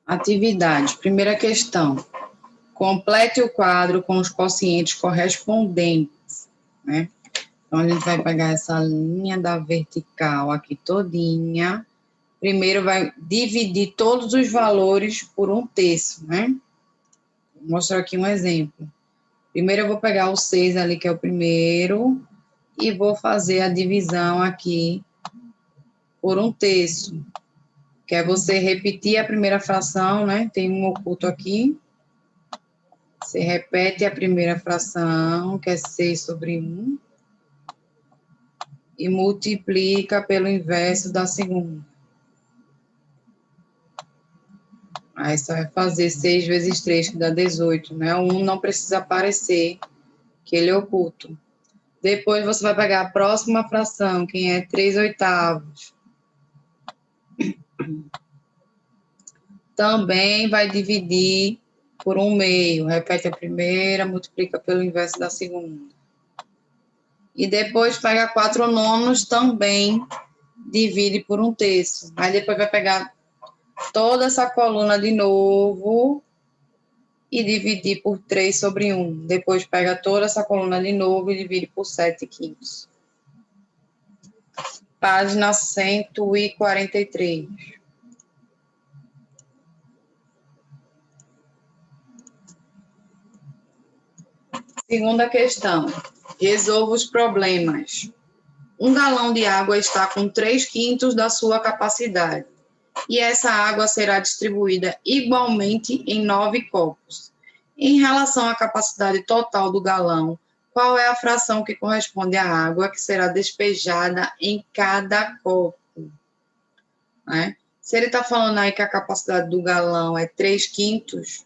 Atividade. Primeira questão. Complete o quadro com os quocientes correspondentes, né? Então, a gente vai pegar essa linha da vertical aqui todinha. Primeiro, vai dividir todos os valores por 1/3, né? Vou mostrar aqui um exemplo. Primeiro, eu vou pegar o 6 ali, que é o primeiro, e vou fazer a divisão aqui por 1/3, que é você repetir a primeira fração, né? Tem um oculto aqui. Você repete a primeira fração, que é 6/1, e multiplica pelo inverso da segunda. Aí você vai fazer 6 vezes 3, que dá 18, né? O 1 não precisa aparecer, que ele é oculto. Depois você vai pegar a próxima fração, que é 3/8. Também vai dividir por 1/2. Repete a primeira, multiplica pelo inverso da segunda. E depois pega 4/9, também divide por 1/3. Aí depois vai pegar toda essa coluna de novo e dividir por 3/1. Depois pega toda essa coluna de novo e divide por 7/5. Página 143. Segunda questão. Resolva os problemas. Um galão de água está com 3/5 da sua capacidade, e essa água será distribuída igualmente em 9 copos. Em relação à capacidade total do galão, qual é a fração que corresponde à água que será despejada em cada copo? Né? Se ele está falando aí que a capacidade do galão é 3/5,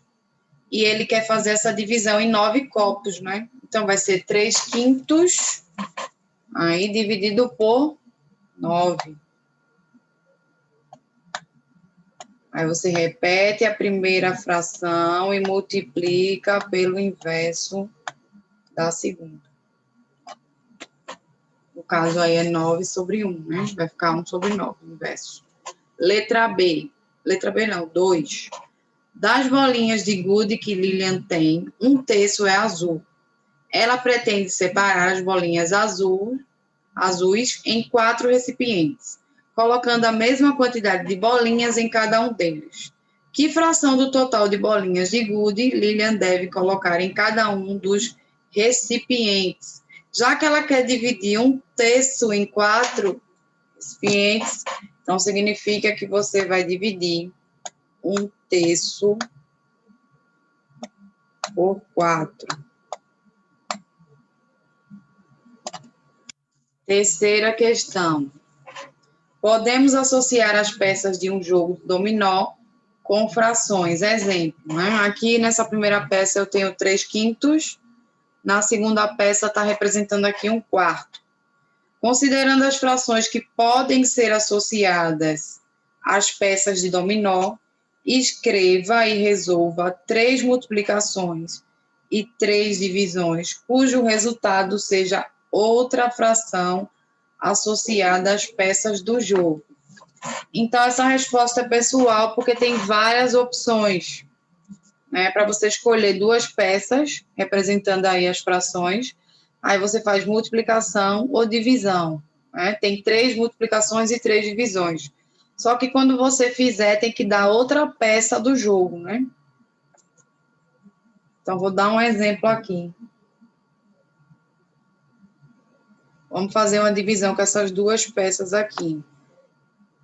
e ele quer fazer essa divisão em 9 copos, né? Então, vai ser 3/5 aí dividido por 9. Aí você repete a primeira fração e multiplica pelo inverso da segunda. No caso aí é 9/1, né? Vai ficar 1/9, inverso. Letra B. Letra B não, 2. Das bolinhas de gude que Lilian tem, 1/3 é azul. Ela pretende separar as bolinhas azuis em 4 recipientes, colocando a mesma quantidade de bolinhas em cada um deles. Que fração do total de bolinhas de gude Lilian deve colocar em cada um dos recipientes? Já que ela quer dividir 1/3 em 4 recipientes, então significa que você vai dividir 1/3 por 4. Terceira questão. Podemos associar as peças de um jogo dominó com frações. Exemplo, né? Aqui nessa primeira peça eu tenho 3/5, na segunda peça está representando aqui 1/4. Considerando as frações que podem ser associadas às peças de dominó, escreva e resolva 3 multiplicações e 3 divisões, cujo resultado seja outra fração associada às peças do jogo. Então, essa resposta é pessoal, porque tem várias opções, né, para você escolher 2 peças, representando aí as frações, aí você faz multiplicação ou divisão, né? Tem 3 multiplicações e 3 divisões. Só que quando você fizer, tem que dar outra peça do jogo, né? Então, vou dar um exemplo aqui. Vamos fazer uma divisão com essas 2 peças aqui.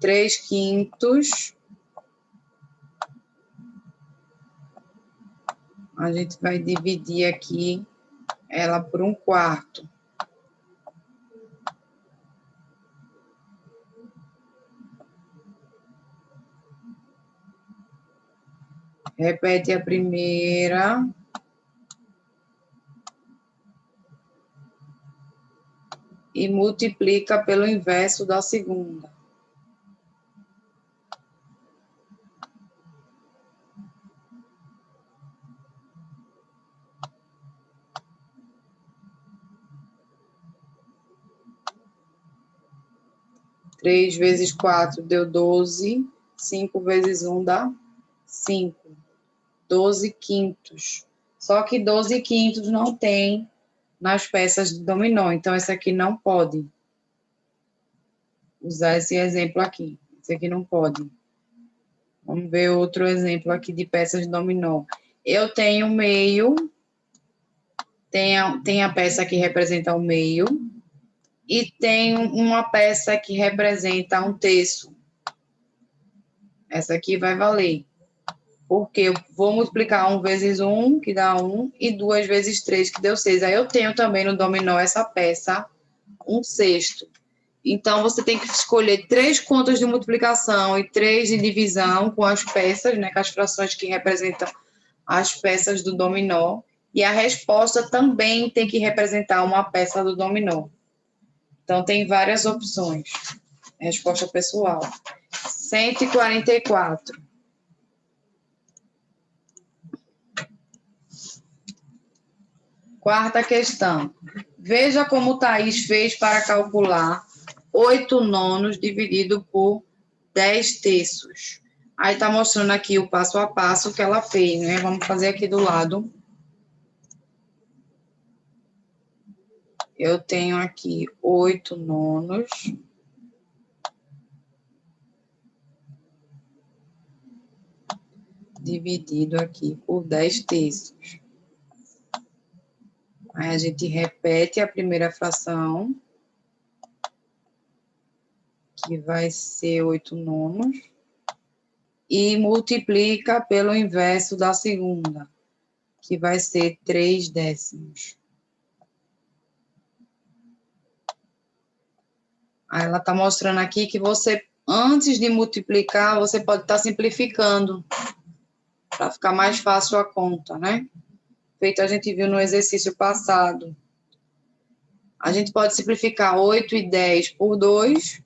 3/5. A gente vai dividir aqui ela por 1/4. Repete a primeira. E multiplica pelo inverso da segunda. Três vezes 4 deu 12. 5 vezes 1 dá 5. 12 quintos. Só que 12 quintos não tem nas peças de dominó. Então, esse aqui não pode. Usar esse exemplo aqui. Esse aqui não pode. Vamos ver outro exemplo aqui de peças de dominó. Eu tenho meio. Tem a peça que representa o meio. E tem uma peça que representa um terço. Essa aqui vai valer. Porque eu vou multiplicar 1 vezes 1, que dá 1, e 2 vezes 3, que deu 6. Aí eu tenho também no dominó essa peça, 1/6. Então, você tem que escolher 3 contas de multiplicação e 3 de divisão com as peças, né, com as frações que representam as peças do dominó. E a resposta também tem que representar uma peça do dominó. Então, tem várias opções. Resposta pessoal. 144. Quarta questão. Veja como Thaís fez para calcular 8 nonos dividido por 10 terços. Aí está mostrando aqui o passo a passo que ela fez, né? Vamos fazer aqui do lado. Eu tenho aqui 8 nonos. Dividido aqui por 10 terços. Aí a gente repete a primeira fração, que vai ser 8 nonos, e multiplica pelo inverso da segunda, que vai ser 3 décimos. Aí ela está mostrando aqui que você, antes de multiplicar, você pode estar simplificando, para ficar mais fácil a conta, né? Feito a gente viu no exercício passado. A gente pode simplificar 8 e 10 por 2.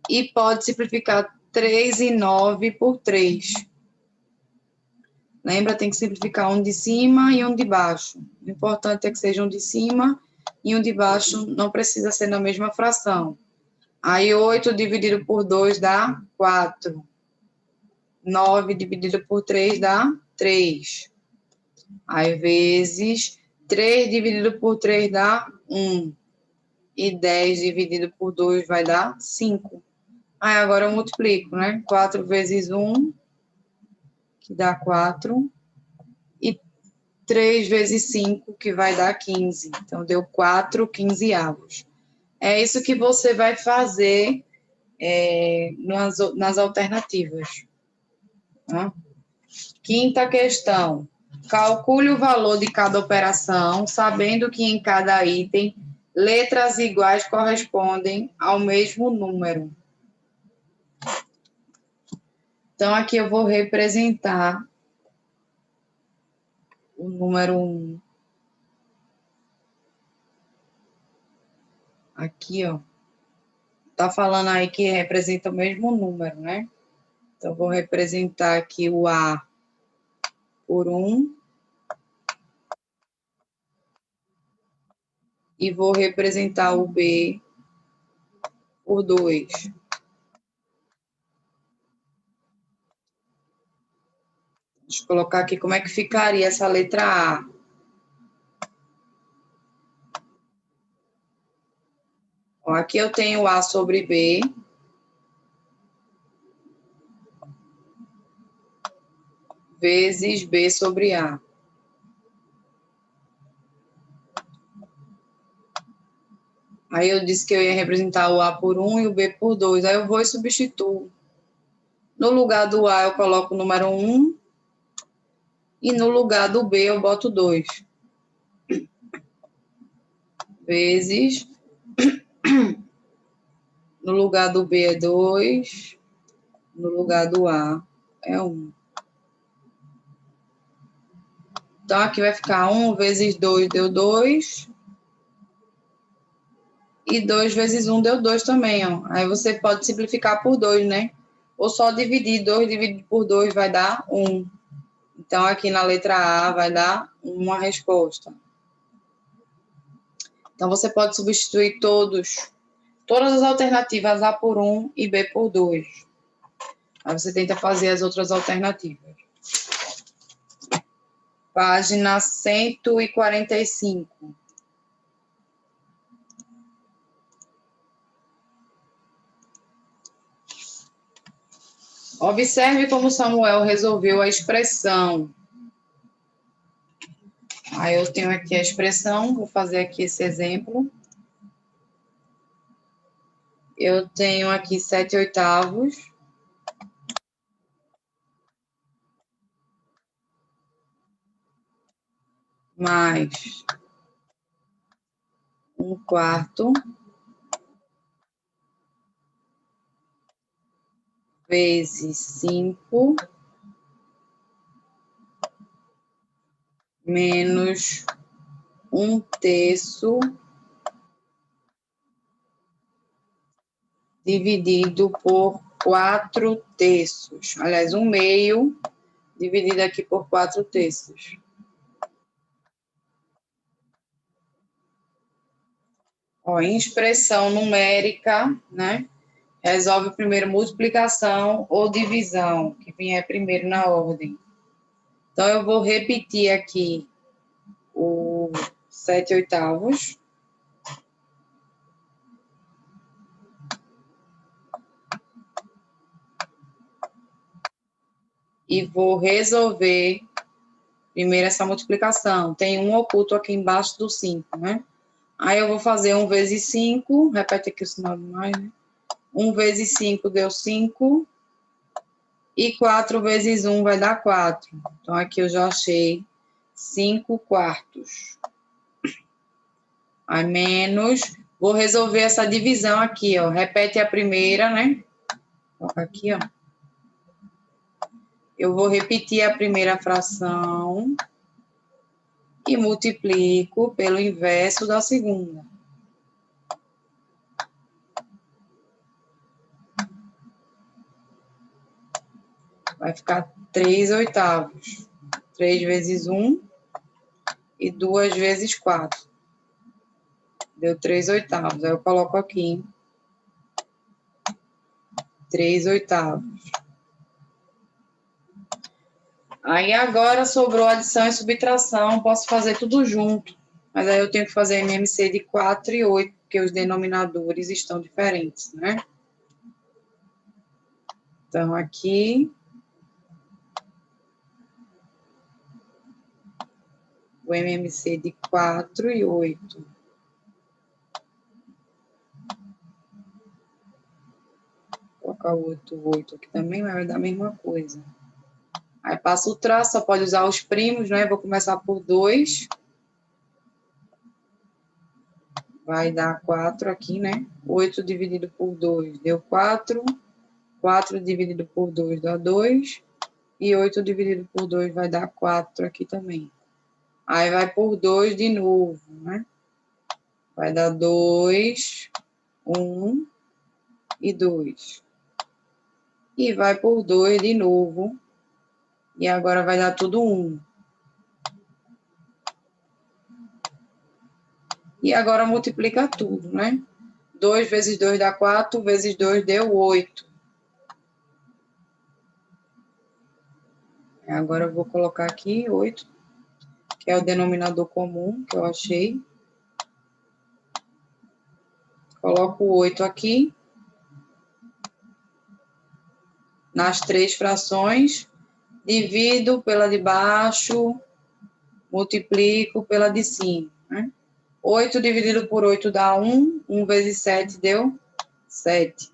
E pode simplificar 3 e 9 por 3. Lembra, tem que simplificar um de cima e um de baixo. O importante é que seja um de cima e um de baixo, não precisa ser na mesma fração. Aí, 8 dividido por 2 dá 4. 9 dividido por 3 dá 3. Aí, vezes 3 dividido por 3 dá 1. E 10 dividido por 2 vai dar 5. Aí, agora eu multiplico, né? 4 vezes 1, que dá 4. E 3 vezes 5, que vai dar 15. Então, deu 4 quinzeavos. É isso que você vai fazer nas alternativas. Tá? Quinta questão. Calcule o valor de cada operação, sabendo que em cada item, letras iguais correspondem ao mesmo número. Então, aqui eu vou representar o número 1. Aqui, ó. Tá falando aí que representa o mesmo número, né? Então, vou representar aqui o A por 1. E vou representar o B por 2. Deixa eu colocar aqui como é que ficaria essa letra A. Ó, aqui eu tenho A sobre B. Vezes B sobre A. Aí eu disse que eu ia representar o A por 1 e o B por 2. Aí eu vou e substituo. No lugar do A eu coloco o número 1. E no lugar do B eu boto 2. Vezes. No lugar do B é 2. No lugar do A é 1. Então, aqui vai ficar 1 vezes 2 deu 2. E 2 vezes 1 deu 2 também, ó. Aí você pode simplificar por 2, né? Ou só dividir. 2 dividido por 2 vai dar 1. Então, aqui na letra A vai dar uma resposta. Então, você pode substituir todas as alternativas A por 1 e B por 2. Aí você tenta fazer as outras alternativas. Página 145. Observe como Samuel resolveu a expressão. Aí eu tenho aqui a expressão, vou fazer aqui esse exemplo. Eu tenho aqui 7/8. Mais 1/4 vezes 5 menos 1/3 dividido por 4/3. Aliás, 1/2 dividido aqui por 4/3. Ó, em expressão numérica, né? Resolve primeiro multiplicação ou divisão, que vier primeiro na ordem. Então, eu vou repetir aqui o 7/8. E vou resolver primeiro essa multiplicação. Tem um oculto aqui embaixo do 5, né? Aí eu vou fazer 1 vezes 5, repete aqui o sinal de mais, né? 1 vezes 5 deu 5, e 4 vezes 1 vai dar 4. Então, aqui eu já achei 5/4. Aí, menos, vou resolver essa divisão aqui, ó. Repete a primeira, né? Aqui, ó. Eu vou repetir a primeira fração e multiplico pelo inverso da segunda. Vai ficar 3/8. 3 vezes 1 e 2 vezes 4. Deu 3/8. Aí eu coloco aqui 3/8. Aí agora sobrou adição e subtração, posso fazer tudo junto. Mas aí eu tenho que fazer MMC de 4 e 8, porque os denominadores estão diferentes, né? Então, aqui o MMC de 4 e 8. Vou colocar o 8 aqui também, mas vai dar a mesma coisa. Aí passa o traço, só pode usar os primos, né? Vou começar por 2. Vai dar 4 aqui, né? 8 dividido por 2 deu 4. 4 dividido por 2 dá 2. E 8 dividido por 2 vai dar 4 aqui também. Aí vai por 2 de novo, né? Vai dar 2, 1 e 2. E vai por 2 de novo. E agora vai dar tudo 1. E agora multiplica tudo, né? 2 vezes 2 dá 4, vezes 2 deu 8. Agora eu vou colocar aqui 8, que é o denominador comum que eu achei. Coloco o 8 aqui. Nas 3 frações. Divido pela de baixo. Multiplico pela de cima, né? 8 dividido por 8 dá 1. 1 vezes 7 deu 7.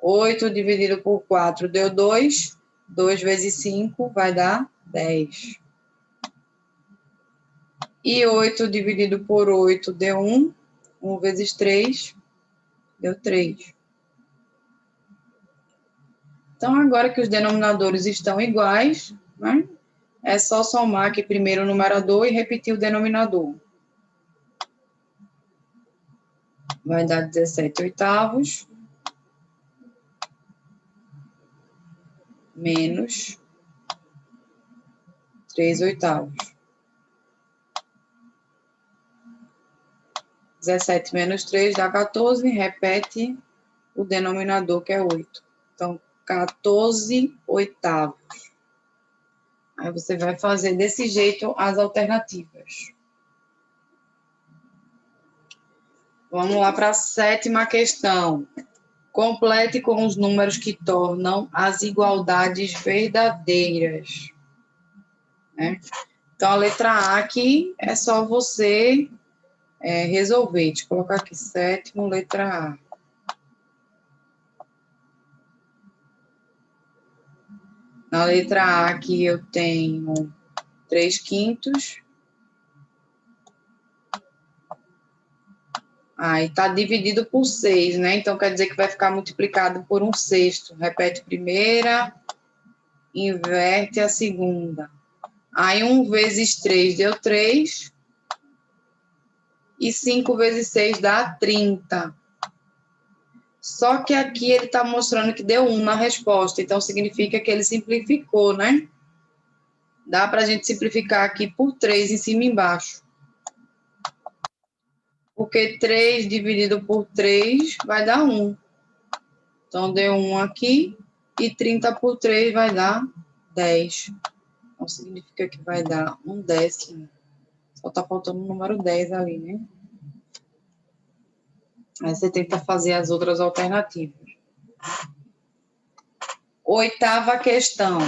8 dividido por 4 deu 2. 2 vezes 5 vai dar 10. E 8 dividido por 8 deu 1. 1 vezes 3 deu 3. Então, agora que os denominadores estão iguais, né? É só somar aqui primeiro o numerador e repetir o denominador. Vai dar 17/8 menos 3/8. 17 menos 3 dá 14, repete o denominador, que é 8. Então, 14/8. Aí você vai fazer desse jeito as alternativas. Vamos lá para a 7ª questão. Complete com os números que tornam as igualdades verdadeiras. Né? Então, a letra A aqui é só você resolver. Deixa eu colocar aqui 7º, letra A. Na letra A aqui eu tenho 3/5. Aí está dividido por 6, né? Então, quer dizer que vai ficar multiplicado por 1/6. Repete a primeira, inverte a segunda. Aí, 1 vezes 3 deu 3. E 5 vezes 6 dá 30. Só que aqui ele está mostrando que deu 1 na resposta. Então, significa que ele simplificou, né? Dá para a gente simplificar aqui por 3 em cima e embaixo. Porque 3 dividido por 3 vai dar 1. Então, deu 1 aqui. E 30 por 3 vai dar 10. Então, significa que vai dar 1/10. Só está faltando o número 10 ali, né? Aí você tenta fazer as outras alternativas. 8ª questão.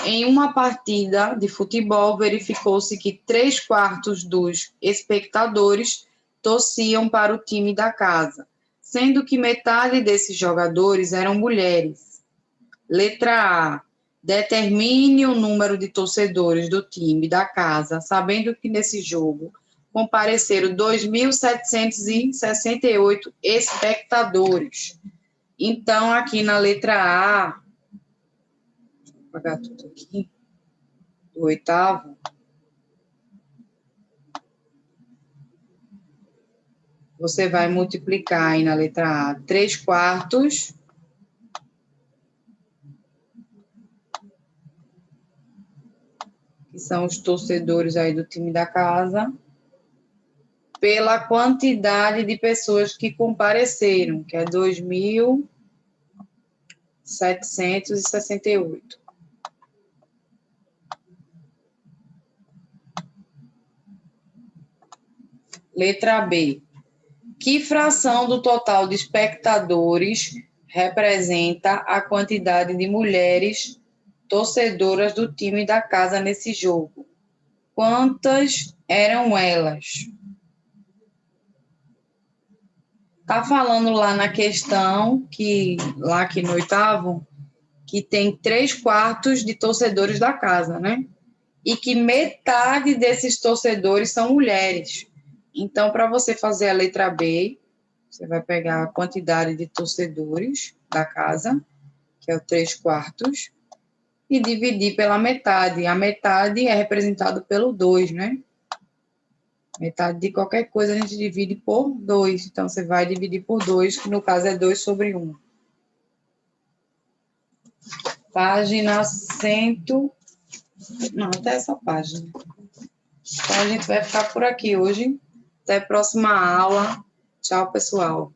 Em uma partida de futebol, verificou-se que 3/4 dos espectadores torciam para o time da casa, sendo que metade desses jogadores eram mulheres. Letra A. Determine o número de torcedores do time da casa, sabendo que nesse jogo compareceram 2.768 espectadores. Então, aqui na letra A, vou apagar tudo aqui, do 8º, você vai multiplicar aí na letra A 3/4, que são os torcedores aí do time da casa, pela quantidade de pessoas que compareceram, que é 2.768. Letra B. Que fração do total de espectadores representa a quantidade de mulheres torcedoras do time da casa nesse jogo? Quantas eram elas? Tá falando lá na questão, lá aqui no 8º, que tem 3/4 de torcedores da casa, né? E que metade desses torcedores são mulheres. Então, para você fazer a letra B, você vai pegar a quantidade de torcedores da casa, que é o 3/4, e dividir pela metade. A metade é representado pelo 2, né? Metade de qualquer coisa a gente divide por 2. Então, você vai dividir por 2, que no caso é 2/1. Página 100. Não, até essa página. Então, a gente vai ficar por aqui hoje. Até a próxima aula. Tchau, pessoal.